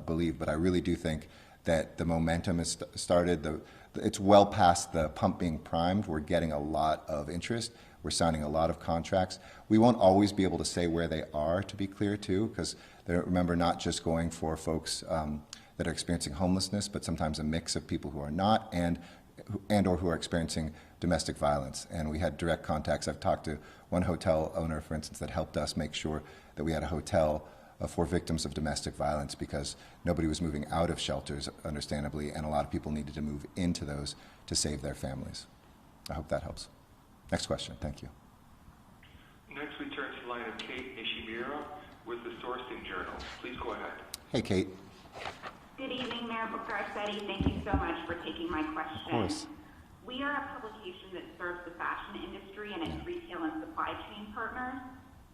believe. But I really do think that the momentum has started. It's well past the pump being primed. We're getting a lot of interest. We're signing a lot of contracts. We won't always be able to say where they are, to be clear, too, because remember, not just going for folks that are experiencing homelessness, but sometimes a mix of people who are not and or who are experiencing domestic violence. And we had direct contacts. I've talked to one hotel owner, for instance, that helped us make sure that we had a hotel for victims of domestic violence because nobody was moving out of shelters, understandably, and a lot of people needed to move into those to save their families. I hope that helps. Next question. Thank you. Next, we turn to the line of Kate Nishimura with the Sourcing Journal. Please go ahead. Hey, Kate. Good evening, Mayor Garcetti. Thank you so much for taking my question. Of course. We are a publication that serves the fashion industry and its retail and supply chain partners.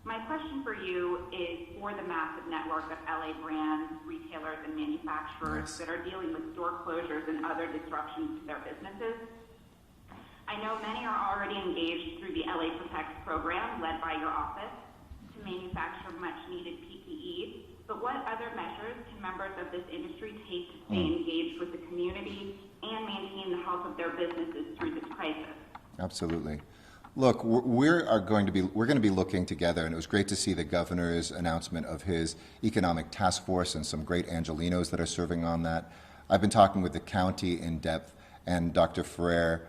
My question for you is for the massive network of LA brands, retailers, and manufacturers that are dealing with store closures and other disruptions to their businesses. I know many are already engaged through the LA Protects program led by your office to manufacture much needed PPE, but what other measures can members of this industry take to stay engaged with the community and maintain the health of their businesses through this crisis? Absolutely. Look, we're going to be looking together, and it was great to see the governor's announcement of his economic task force and some great Angelinos that are serving on that. I've been talking with the county in depth and Dr. Ferrer,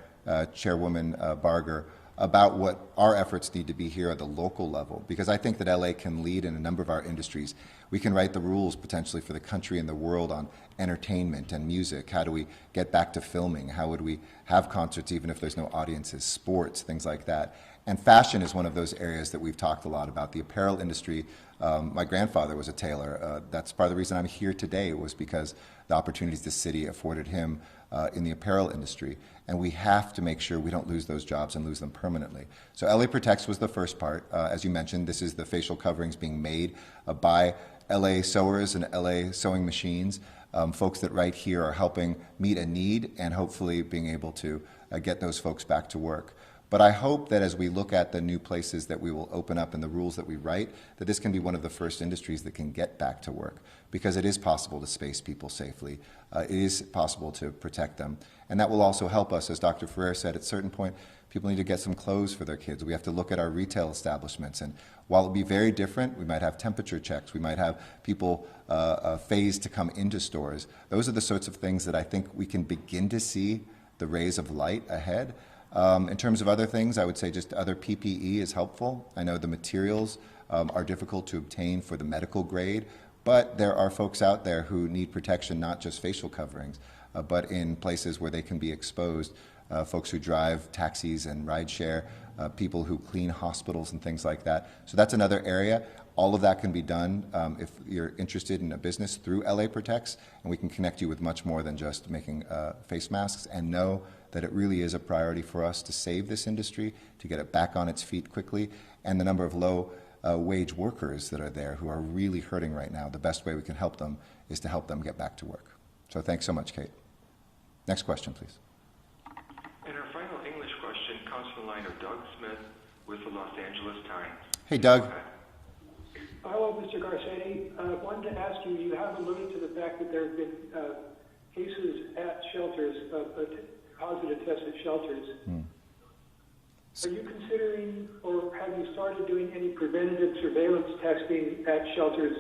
Chairwoman Barger, about what our efforts need to be here at the local level, because I think that LA can lead in a number of our industries. We can write the rules potentially for the country and the world on entertainment and music. How do we get back to filming? How would we have concerts even if there's no audiences? Sports, things like that. And fashion is one of those areas that we've talked a lot about. The apparel industry, my grandfather was a tailor. That's part of the reason I'm here today, was because the opportunities the city afforded him in the apparel industry. And we have to make sure we don't lose those jobs and lose them permanently. So LA Protects was the first part. As you mentioned, this is the facial coverings being made by LA sewers and LA sewing machines. Folks that right here are helping meet a need and hopefully being able to get those folks back to work. But I hope that as we look at the new places that we will open up and the rules that we write, that this can be one of the first industries that can get back to work, because it is possible to space people safely. It is possible to protect them. And that will also help us, as Dr. Ferrer said, at a certain point, people need to get some clothes for their kids. We have to look at our retail establishments. And while it'll be very different, we might have temperature checks. We might have people phased to come into stores. Those are the sorts of things that I think we can begin to see the rays of light ahead. In terms of other things, I would say just other PPE is helpful. I know the materials are difficult to obtain for the medical grade, but there are folks out there who need protection, not just facial coverings, but in places where they can be exposed. Folks who drive taxis and rideshare, people who clean hospitals and things like that. So that's another area. All of that can be done if you're interested in a business through LA Protects, and we can connect you with much more than just making face masks, and know that it really is a priority for us to save this industry, to get it back on its feet quickly, and the number of low-wage workers that are there who are really hurting right now. The best way we can help them is to help them get back to work. So thanks so much, Kate. Next question, please. And our final English question comes from the line of Doug Smith with the Los Angeles Times. Hey, Doug. Hello, Mr. Garcetti. I wanted to ask you, you have alluded to the fact that there have been cases at shelters, positive tests at shelters. Are you considering, or have you started doing any preventative surveillance testing at shelters?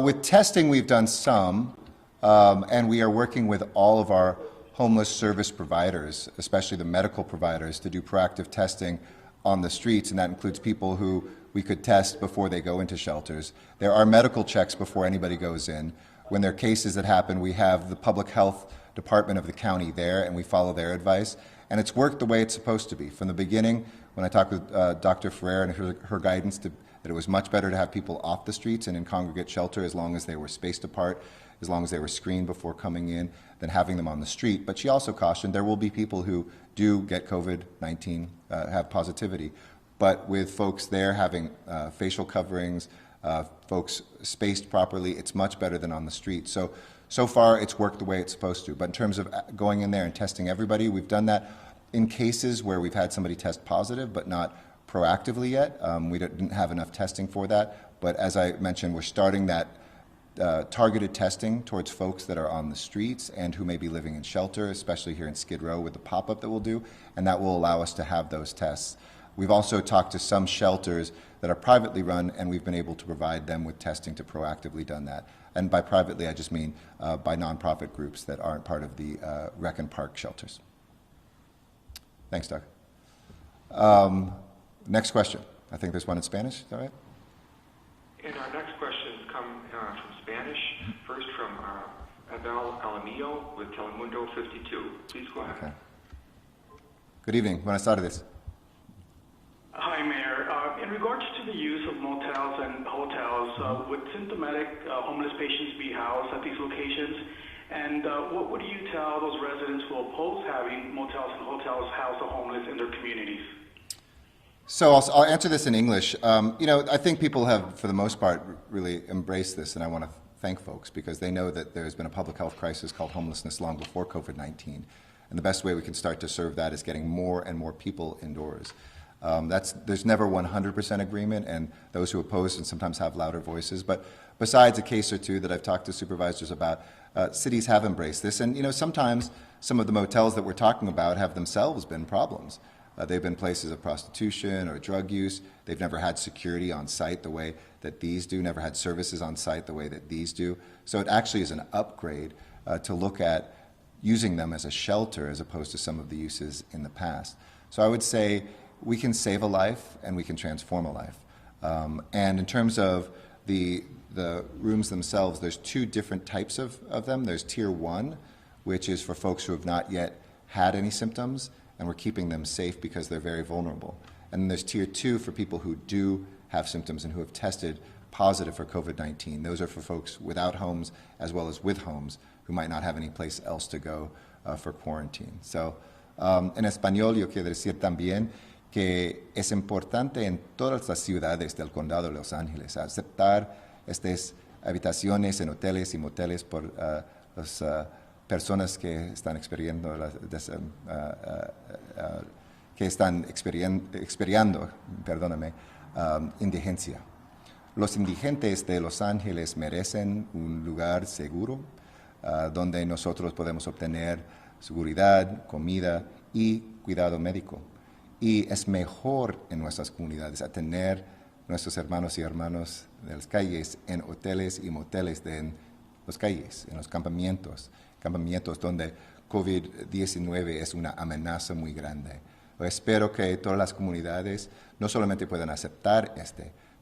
With testing, we've done some, and we are working with all of our homeless service providers, especially the medical providers, to do proactive testing on the streets, and that includes people who we could test before they go into shelters. There are medical checks before anybody goes in. When there are cases that happen, we have the public health department of the county there, and we follow their advice. And it's worked the way it's supposed to be. From the beginning, when I talked with Dr. Ferrer and her guidance that it was much better to have people off the streets and in congregate shelter as long as they were spaced apart, as long as they were screened before coming in, than having them on the street. But she also cautioned there will be people who do get COVID-19, have positivity. But with folks there having facial coverings, folks spaced properly. It's much better than on the street. So far, it's worked the way it's supposed to. But in terms of going in there and testing everybody, we've done that in cases where we've had somebody test positive, but not proactively yet. We didn't have enough testing for that. But as I mentioned, we're starting that targeted testing towards folks that are on the streets and who may be living in shelter, especially here in Skid Row with the pop-up that we'll do, and that will allow us to have those tests. We've also talked to some shelters that are privately run, and we've been able to provide them with testing to proactively done that. And by privately, I just mean by nonprofit groups that aren't part of the rec and park shelters. Thanks, Doug. Next question. I think there's one in Spanish, is that right? And our next questions come from Spanish. First from Abel Alamillo with Telemundo 52. Please go ahead. Okay. Good evening. Buenas tardes. Hi, Mayor. In regards to the use of motels and hotels, would symptomatic homeless patients be housed at these locations? And what would you tell those residents who oppose having motels and hotels house the homeless in their communities? So I'll answer this in English. I think people have, for the most part, really embraced this, and I want to thank folks because they know that there's been a public health crisis called homelessness long before COVID-19, and the best way we can start to serve that is getting more and more people indoors. There's never 100% agreement, and those who oppose and sometimes have louder voices. But besides a case or two that I've talked to supervisors about, cities have embraced this, and sometimes some of the motels that we're talking about have themselves been problems. They've been places of prostitution or drug use. They've never had security on site the way that these do, never had services on site the way that these do. So it actually is an upgrade to look at using them as a shelter as opposed to some of the uses in the past. So I would say we can save a life and we can transform a life. And in terms of the rooms themselves, there's two different types of them. There's Tier 1, which is for folks who have not yet had any symptoms, and we're keeping them safe because they're very vulnerable. And then there's Tier 2 for people who do have symptoms and who have tested positive for COVID-19. Those are for folks without homes as well as with homes who might not have any place else to go for quarantine. So, en español yo quiero decir también que es importante en todas las ciudades del condado de Los Ángeles aceptar estas habitaciones en hoteles y moteles por las personas que están experiendo indigencia. Los indigentes de Los Ángeles merecen un lugar seguro donde nosotros podemos obtener seguridad, comida y cuidado médico. Y es mejor en nuestras comunidades a tener nuestros hermanos y hermanas de las calles en hoteles y moteles en las calles, en los campamentos donde COVID-19 es una amenaza muy grande. Espero que todas las comunidades no solamente puedan aceptar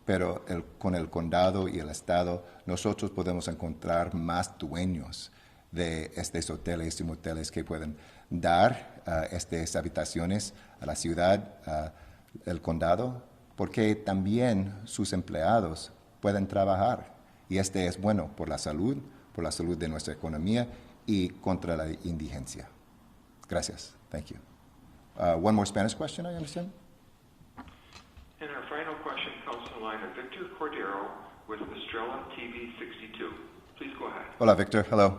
pero con el condado y el estado nosotros podemos encontrar más dueños de estos hoteles y moteles que pueden dar estas habitaciones a la ciudad, el condado, porque también sus empleados pueden trabajar. Y es bueno por la salud de nuestra economía y contra la indigencia. Gracias. Thank you. One more Spanish question, I understand? And our final question comes from the line of Victor Cordero with Estrella TV 62. Please go ahead. Hola, Victor. Hello.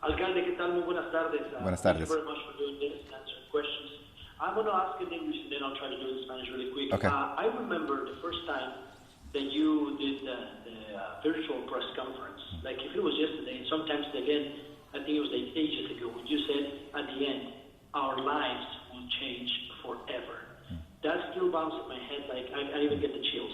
Alcalde, ¿qué tal? Muy buenas tardes. Buenas tardes. Thank you very much for doing this and answering questions. I'm going to ask in English and then I'll try to do it in Spanish really quick. Okay. I remember the first time that you did the virtual press conference, like if it was yesterday, and sometimes again, I think it was like ages ago, when you said at the end, our lives will change forever. That still bounces in my head, like I even get the chills.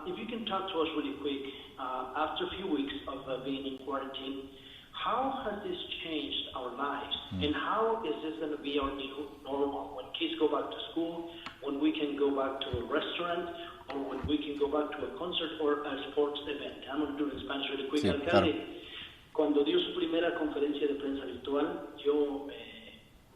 If you can talk to us really quick, after a few weeks of being in quarantine, how has this changed our lives? And how is this going to be our new normal? When kids go back to school, when we can go back to a restaurant, or when we can go back to a concert or a sports event. I'm going to do it in Spanish really quick. Sí, Alcalde, claro. cuando dio su primera conferencia de prensa virtual, yo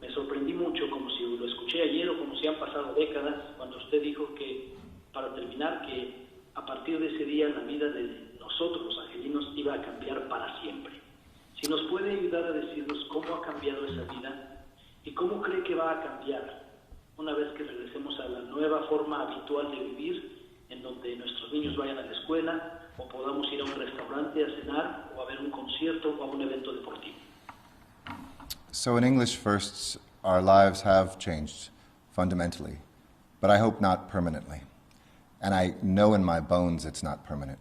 me sorprendí mucho, como si lo escuché ayer o como si han pasado décadas, cuando usted dijo que, para terminar, que a partir de ese día la vida de nosotros, los angelinos, iba a cambiar para siempre. Si nos puede ayudar a decirnos cómo ha cambiado esa vida y cómo cree que va a cambiar una vez que regresemos a la nueva forma habitual de vivir en donde nuestros niños vayan a la escuela o podamos ir a un restaurante a cenar o a ver un concierto o a un evento deportivo. So in English firsts, our lives have changed fundamentally, but I hope not permanently. And I know in my bones it's not permanent,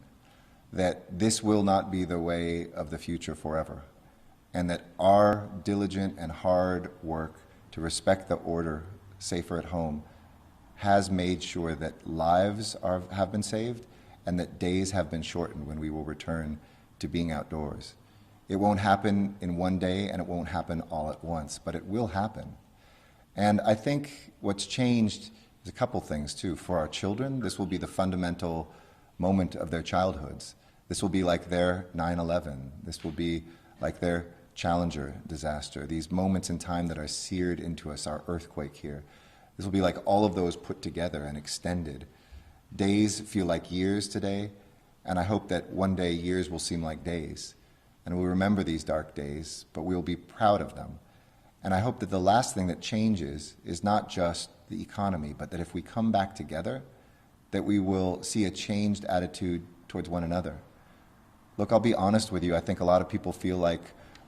that this will not be the way of the future forever, and that our diligent and hard work to respect the order, safer at home, has made sure that lives have been saved and that days have been shortened when we will return to being outdoors. It won't happen in one day and it won't happen all at once, but it will happen. And I think what's changed is a couple things too. For our children, this will be the fundamental moment of their childhoods. This will be like their 9/11. This will be like their Challenger disaster, these moments in time that are seared into us, our earthquake here. This will be like all of those put together and extended. Days feel like years today, and I hope that one day years will seem like days. And we'll remember these dark days, but we'll be proud of them. And I hope that the last thing that changes is not just the economy, but that if we come back together, that we will see a changed attitude towards one another. Look, I'll be honest with you, I think a lot of people feel like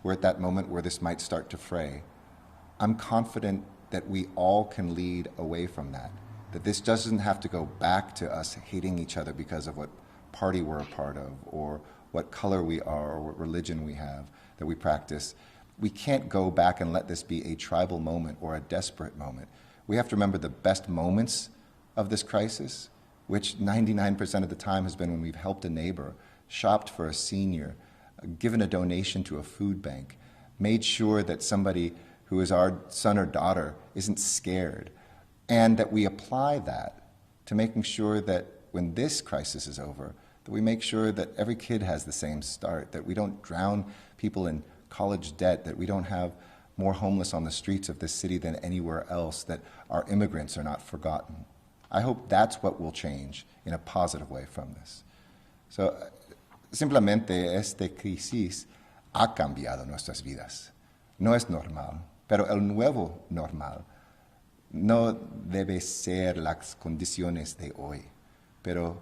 we're at that moment where this might start to fray. I'm confident that we all can lead away from that this doesn't have to go back to us hating each other because of what party we're a part of, or what color we are, or what religion we have, that we practice. We can't go back and let this be a tribal moment or a desperate moment. We have to remember the best moments of this crisis, which 99% of the time has been when we've helped a neighbor, shopped for a senior, given a donation to a food bank, made sure that somebody who is our son or daughter isn't scared, and that we apply that to making sure that when this crisis is over, that we make sure that every kid has the same start, that we don't drown people in college debt, that we don't have more homeless on the streets of this city than anywhere else, that our immigrants are not forgotten. I hope that's what will change in a positive way from this. So, simplemente esta crisis ha cambiado nuestras vidas. No es normal, pero el nuevo normal no debe ser las condiciones de hoy, pero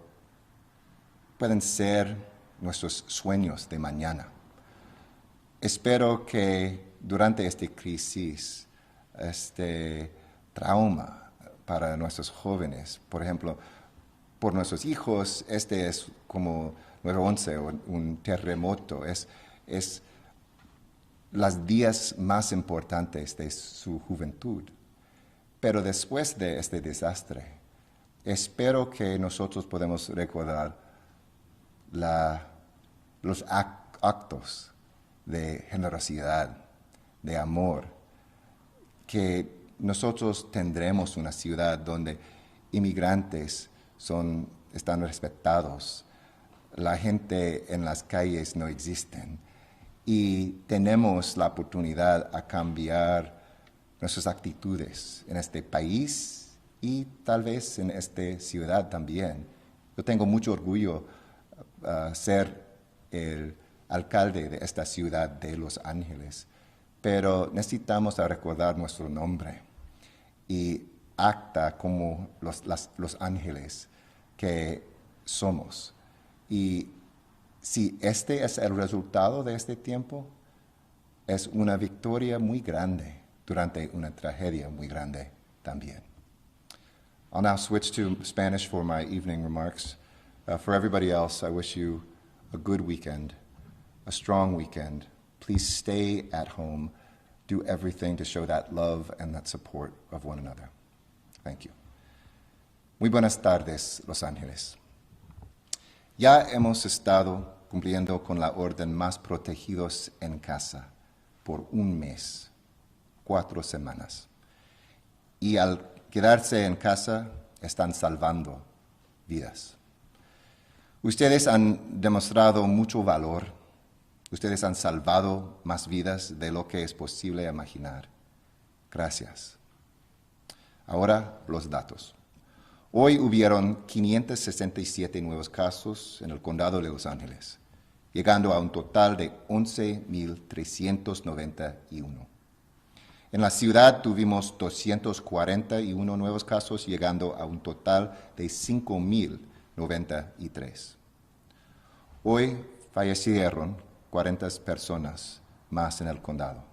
pueden ser nuestros sueños de mañana. Espero que durante esta crisis, este trauma para nuestros jóvenes, por ejemplo, por nuestros hijos, este es como 9/11 o un terremoto, es los días más importantes de su juventud. Pero después de este desastre, espero que nosotros podamos recordar los actos de generosidad, de amor, que nosotros tendremos una ciudad donde inmigrantes están respetados, la gente en las calles no existen, y tenemos la oportunidad a cambiar nuestras actitudes en este país y tal vez en esta ciudad también. Yo tengo mucho orgullo ser el alcalde de esta ciudad de Los Ángeles, pero necesitamos recordar nuestro nombre y acta como los ángeles que somos. Y si este es el resultado de este tiempo, es una victoria muy grande durante una tragedia muy grande también. I'll now switch to Spanish for my evening remarks. For everybody else, I wish you a good weekend, a strong weekend. Please stay at home. Do everything to show that love and that support of one another. Thank you. Muy buenas tardes, Los Ángeles. Ya hemos estado cumpliendo con la orden más protegidos en casa por un mes, 4 semanas. Y al quedarse en casa, están salvando vidas. Ustedes han demostrado mucho valor. Ustedes han salvado más vidas de lo que es posible imaginar. Gracias. Ahora los datos. Hoy hubieron 567 nuevos casos en el condado de Los Ángeles, llegando a un total de 11,391. En la ciudad tuvimos 241 nuevos casos, llegando a un total de 5,900 93. Hoy fallecieron 40 personas más en el condado,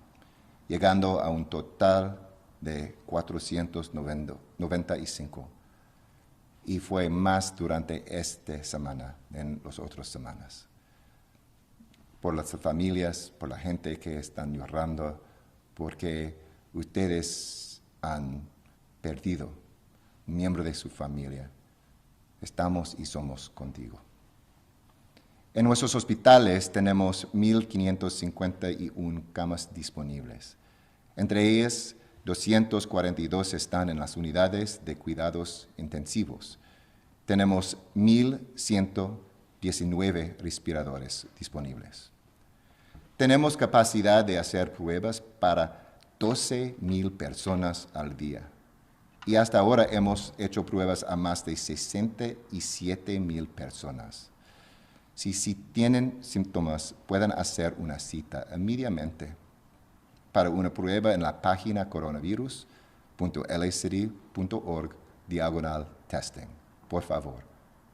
llegando a un total de 495. Y fue más durante esta semana en las otras semanas. Por las familias, por la gente que están llorando, porque ustedes han perdido un miembro de su familia. Estamos y somos contigo. En nuestros hospitales tenemos 1,551 camas disponibles. Entre ellas, 242 están en las unidades de cuidados intensivos. Tenemos 1,119 respiradores disponibles. Tenemos capacidad de hacer pruebas para 12,000 personas al día. Y hasta ahora hemos hecho pruebas a más de 67,000 personas. Si tienen síntomas, pueden hacer una cita inmediatamente para una prueba en la página coronavirus.lacity.org/testing. Por favor,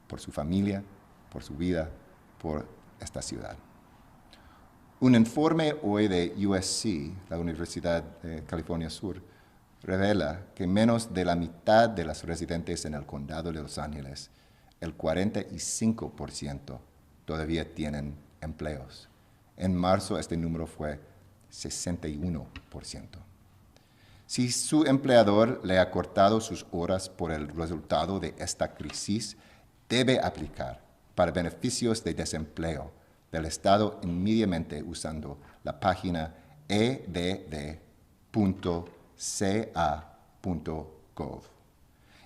por su familia, por su vida, por esta ciudad. Un informe hoy de USC, la Universidad de California Sur, revela que menos de la mitad de los residentes en el condado de Los Ángeles, el 45%, todavía tienen empleos. En marzo este número fue 61%. Si su empleador le ha cortado sus horas por el resultado de esta crisis, debe aplicar para beneficios de desempleo del Estado inmediatamente usando la página edd.ca.gov.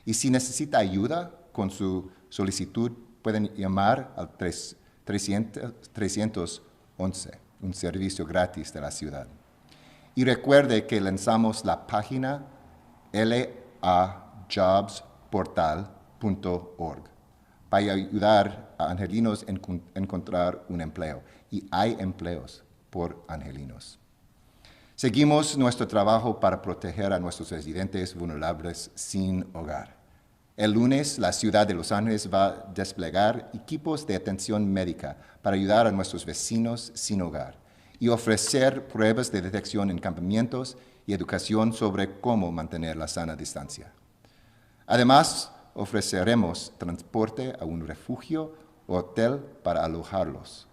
Y si necesita ayuda con su solicitud, pueden llamar al 311, un servicio gratis de la ciudad. Y recuerde que lanzamos la página lajobsportal.org para ayudar a angelinos a encontrar un empleo. Y hay empleos por angelinos. Seguimos nuestro trabajo para proteger a nuestros residentes vulnerables sin hogar. El lunes, la ciudad de Los Ángeles va a desplegar equipos de atención médica para ayudar a nuestros vecinos sin hogar y ofrecer pruebas de detección en campamentos y educación sobre cómo mantener la sana distancia. Además, ofreceremos transporte a un refugio o hotel para alojarlos.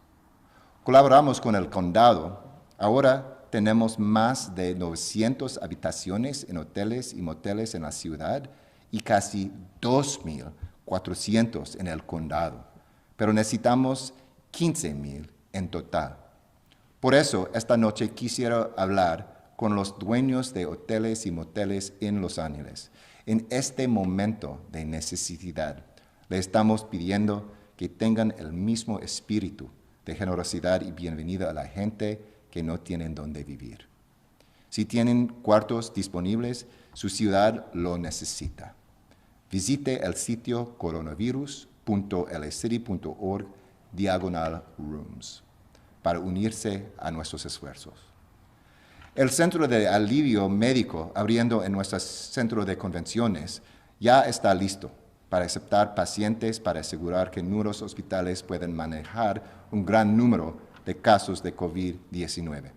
Colaboramos con el condado. Ahora tenemos más de 900 habitaciones en hoteles y moteles en la ciudad y casi 2,400 en el condado, pero necesitamos 15,000 en total. Por eso, esta noche quisiera hablar con los dueños de hoteles y moteles en Los Ángeles. En este momento de necesidad, le estamos pidiendo que tengan el mismo espíritu de generosidad y bienvenida a la gente que no tienen dónde vivir. Si tienen cuartos disponibles, su ciudad lo necesita. Visite el sitio coronavirus.lacity.org/rooms para unirse a nuestros esfuerzos. El Centro de Alivio Médico, abriendo en nuestro centro de convenciones, ya está listo para aceptar pacientes para asegurar que nuestros hospitales pueden manejar un gran número de casos de COVID-19.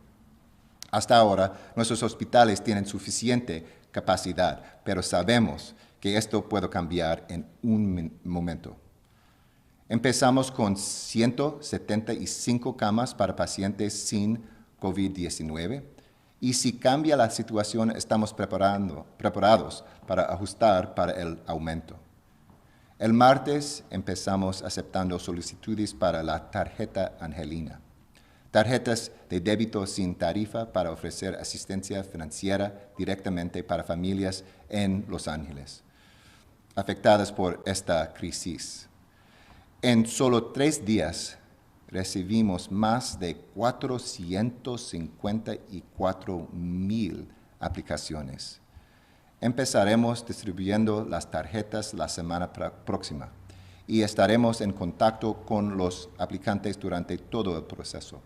Hasta ahora, nuestros hospitales tienen suficiente capacidad, pero sabemos que esto puede cambiar en un momento. Empezamos con 175 camas para pacientes sin COVID-19 y si cambia la situación, estamos preparados para ajustar para el aumento. El martes empezamos aceptando solicitudes para la tarjeta Angelina, tarjetas de débito sin tarifa para ofrecer asistencia financiera directamente para familias en Los Ángeles afectadas por esta crisis. En solo 3 días recibimos más de 454,000 aplicaciones. Empezaremos distribuyendo las tarjetas la semana próxima y estaremos en contacto con los aplicantes durante todo el proceso.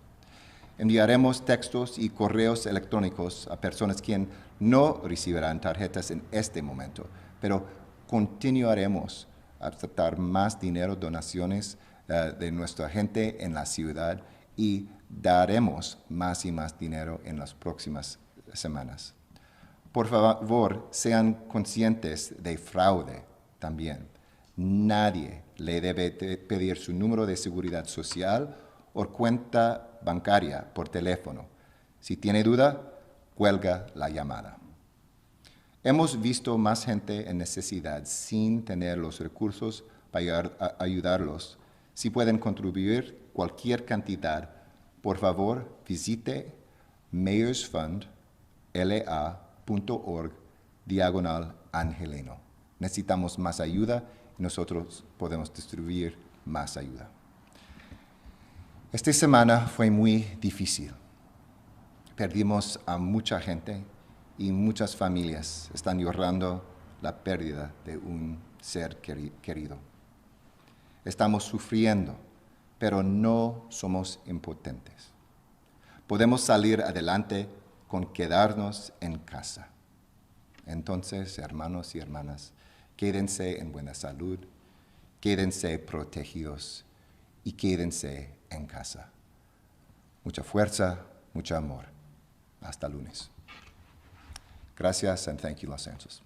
Enviaremos textos y correos electrónicos a personas quienes no recibirán tarjetas en este momento, pero continuaremos aceptar más dinero, donaciones de nuestra gente en la ciudad y daremos más y más dinero en las próximas semanas. Por favor, sean conscientes de fraude también. Nadie le debe pedir su número de seguridad social o cuenta bancaria por teléfono. Si tiene duda, cuelga la llamada. Hemos visto más gente en necesidad sin tener los recursos para ayudarlos. Si pueden contribuir cualquier cantidad, por favor visite mayorsfund.la.org/Angelino. Necesitamos más ayuda y nosotros podemos distribuir más ayuda. Esta semana fue muy difícil. Perdimos a mucha gente y muchas familias están llorando la pérdida de un ser querido. Estamos sufriendo, pero no somos impotentes. Podemos salir adelante con quedarnos en casa. Entonces, hermanos y hermanas, quédense en buena salud, quédense protegidos y quédense en casa. Mucha fuerza, mucho amor. Hasta lunes. Gracias and thank you, Los Angeles.